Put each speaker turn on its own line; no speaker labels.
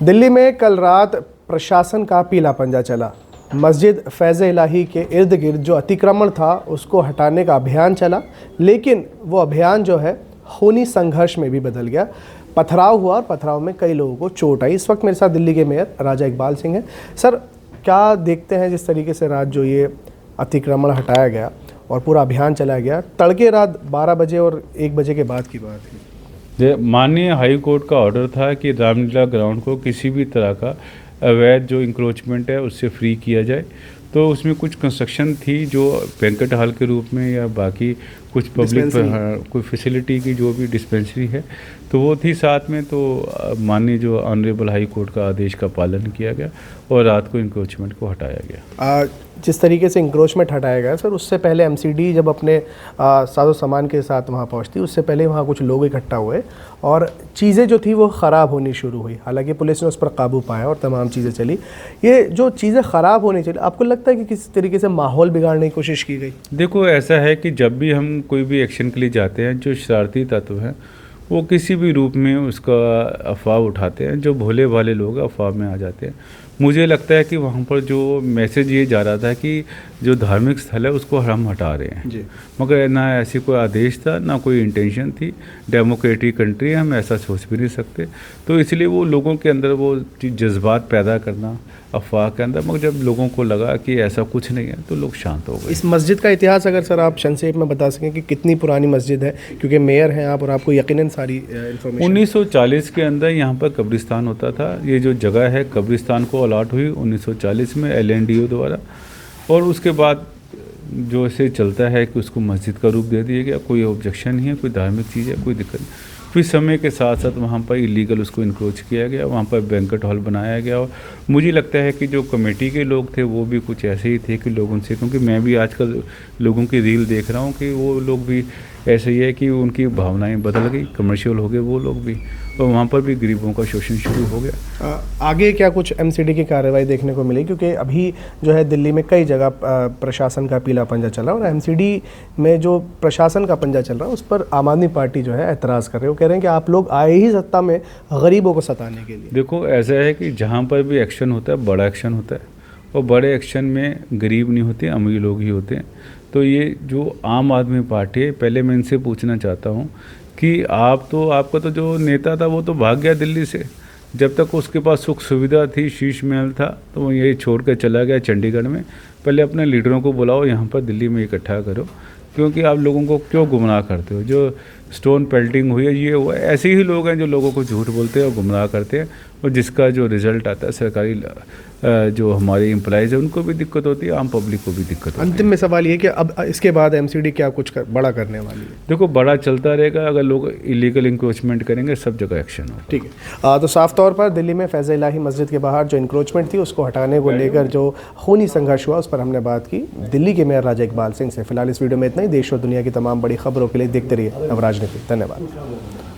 दिल्ली में कल रात प्रशासन का पीला पंजा चला। मस्जिद फैज़-ए-इलाही के इर्द गिर्द जो अतिक्रमण था उसको हटाने का अभियान चला, लेकिन वो अभियान जो है खूनी संघर्ष में भी बदल गया। पथराव हुआ और पथराव में कई लोगों को चोट आई। इस वक्त मेरे साथ दिल्ली के मेयर राजा इकबाल सिंह हैं। सर, क्या देखते हैं जिस तरीके से रात जो ये अतिक्रमण हटाया गया और पूरा अभियान चलाया गया, तड़के रात 12 बजे और 1 बजे के बाद की बात है।
माननीय हाई कोर्ट का ऑर्डर था कि रामलीला ग्राउंड को किसी भी तरह का अवैध जो इंक्रोचमेंट है उससे फ्री किया जाए। तो उसमें कुछ कंस्ट्रक्शन थी जो बैंक्वेट हॉल के रूप में या बाकी कुछ पब्लिक कोई फैसिलिटी की जो भी डिस्पेंसरी है तो वो थी साथ में। तो माननीय जो ऑनरेबल हाई कोर्ट का आदेश का पालन किया गया और रात को इंक्रोचमेंट को हटाया गया।
जिस तरीके से इंक्रोचमेंट हटाया गया सर, उससे पहले एमसीडी जब अपने साजो सामान के साथ वहाँ पहुँचती, उससे पहले वहाँ कुछ लोग इकट्ठा हुए और चीज़ें जो थी वो ख़राब होनी शुरू हुई। हालांकि पुलिस ने उस पर काबू पाया और तमाम चीज़ें चली। ये जो चीज़ें ख़राब होनी चली, आपको लगता है कि किस तरीके से माहौल बिगाड़ने की कोशिश की गई?
देखो, ऐसा है कि जब भी हम कोई भी एक्शन के लिए जाते हैं, जो शरारती तत्व हैं वो किसी भी रूप में उसका अफवाह उठाते हैं। जो भोले भाले लोग अफवाह में आ जाते हैं। मुझे लगता है कि वहाँ पर जो मैसेज ये जा रहा था कि जो धार्मिक स्थल है उसको हम हटा रहे हैं जी। मगर ना ऐसी कोई आदेश था, ना कोई इंटेंशन थी। डेमोक्रेटिक कंट्री है, हम ऐसा सोच भी नहीं सकते। तो इसलिए वो लोगों के अंदर वो जज्बात पैदा करना अफवाह के अंदर, मगर जब लोगों को लगा कि ऐसा कुछ नहीं है तो लोग शांत हो गए।
इस मस्जिद का इतिहास अगर सर आप संक्षेप में बता सकें कि कितनी पुरानी मस्जिद है, क्योंकि मेयर हैं आप और आपको यकीनन सारी इन्फॉर्मेशन।
1940 के अंदर यहाँ पर कब्रिस्तान होता था। ये जो जगह है कब्रिस्तान को अलॉट हुई 1940 में LNDO द्वारा, और उसके बाद जो इसे चलता है कि उसको मस्जिद का रूप दे दिया गया। कोई ऑब्जेक्शन नहीं है, कोई धार्मिक चीज़ है, कोई दिक्कत नहीं। फिर समय के साथ साथ वहाँ पर इलीगल उसको इंक्रोच किया गया, वहाँ पर बैंक्वेट हॉल बनाया गया। और मुझे लगता है कि जो कमेटी के लोग थे वो भी कुछ ऐसे ही थे कि लोग उनसे, क्योंकि मैं भी आजकल लोगों की रील देख रहा हूँ कि वो लोग भी ऐसे ही है कि उनकी भावनाएं बदल गई, कमर्शियल हो गए वो लोग भी, और वहाँ पर भी गरीबों का शोषण शुरू हो गया।
आगे क्या कुछ MCD की कार्रवाई देखने को मिली? क्योंकि अभी जो है दिल्ली में कई जगह प्रशासन का पीला पंजा चला और MCD में जो प्रशासन का पंजा चल रहा है उस पर आम आदमी पार्टी जो है एतराज़ कर रहे हैं। वो कह रहे हैं कि आप लोग आए ही सत्ता में गरीबों को सताने के लिए।
देखो, ऐसा है कि जहाँ पर भी एक्शन होता है बड़ा एक्शन होता है, और बड़े एक्शन में गरीब नहीं होते, अमीर लोग ही होते हैं। तो ये जो आम आदमी पार्टी है, पहले मैं इनसे पूछना चाहता हूँ कि आपका तो जो नेता था वो तो भाग गया दिल्ली से। जब तक उसके पास सुख सुविधा थी, शीश महल था, तो वो यही छोड़ कर चला गया चंडीगढ़ में। पहले अपने लीडरों को बुलाओ, यहाँ पर दिल्ली में इकट्ठा करो, क्योंकि आप लोगों को क्यों गुमराह करते हो? जो स्टोन पेल्टिंग हुई है ये हुआ, ऐसे ही लोग हैं जो लोगों को झूठ बोलते हैं और गुमराह करते हैं, और जिसका जो रिजल्ट आता है सरकारी जो हमारे एम्प्लॉइज़ हैं उनको भी दिक्कत होती है, आम पब्लिक को भी दिक्कत होती है।
अंतिम में सवाल ये कि अब इसके बाद MCD क्या कुछ बड़ा करने वाली है?
देखो, बड़ा चलता रहेगा। अगर लोग इलीगल इंक्रोचमेंट करेंगे सब जगह एक्शन होगा।
ठीक है। तो साफ तौर पर दिल्ली में फैज़-ए-इलाही मस्जिद के बाहर जो इंक्रोचमेंट थी उसको हटाने को लेकर जो खूनी संघर्ष हुआ उस पर हमने बात की दिल्ली के मेयर राजा इकबाल सिंह से। फिलहाल इस वीडियो में इतना ही। देश और दुनिया की तमाम बड़ी खबरों के लिए देखते रहिए नवराजनीति। धन्यवाद।